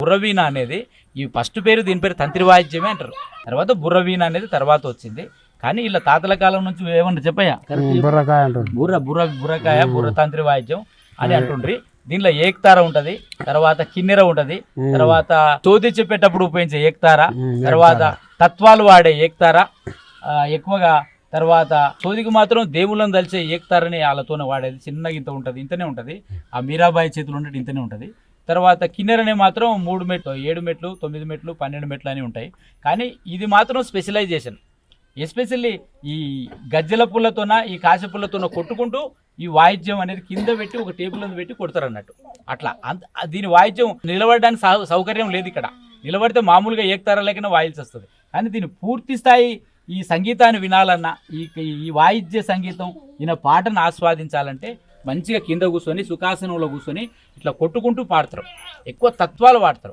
బుర్రవీణ అనేది ఈ ఫస్ట్ పేరు దీని పేరు తంత్రి వాయిద్యమే అంటారు. తర్వాత బుర్రవీణ అనేది తర్వాత వచ్చింది. కానీ ఇలా తాతల కాలం నుంచి ఏమన్నా చెప్పయ్యా బుర్రకాయ అంటారు. బుర్రకాయ బుర్ర తంత్రి వాయిద్యం అని అంటుండ్రి. దీనిలో ఏక్తార ఉంటది, తర్వాత కిన్నెర ఉంటది, తర్వాత చోది చెప్పేటప్పుడు ఉపయోగించే ఏక్తార, తర్వాత తత్వాలు వాడే ఏక్తార ఎక్కువగా, తర్వాత చోదికి మాత్రం దేవుళ్ళని దలిచే ఏక్తారని వాళ్ళతోనే వాడేది. చిన్నగా ఇంత ఉంటుంది, ఇంతనే ఉంటుంది. ఆ మీరాబాయి చేతులు ఉండేది ఇంతనే ఉంటుంది. తర్వాత కిన్నెరనే మాత్రం 3 మెట్లు, 7 మెట్లు, 9 మెట్లు, 12 మెట్లు అని ఉంటాయి. కానీ ఇది మాత్రం స్పెషలైజేషన్. ఎస్పెషల్లీ ఈ గజ్జల పుల్లతోన ఈ కాశ పుల్లతోన కొట్టుకుంటూ ఈ వాయిద్యం అనేది కింద పెట్టి ఒక టేబుల్ మీద పెట్టి కొడతారు అన్నట్టు. అట్లా దీని వాయిద్యం నిలబడడానికి సౌకర్యం లేదు ఇక్కడ. నిలబడితే మామూలుగా ఏకతార లేకనే వాయిల్సి వస్తుంది. కానీ దీని పూర్తి స్థాయి ఈ సంగీతాన్ని వినాలన్నా, ఈ వాయిద్య సంగీతం ఈయన పాటను ఆస్వాదించాలంటే మంచిగా కింద కూర్చొని సుఖాసనంలో కూర్చొని ఇట్లా కొట్టుకుంటూ పాడతారు. ఎక్కువ తత్వాలు వాడతారు.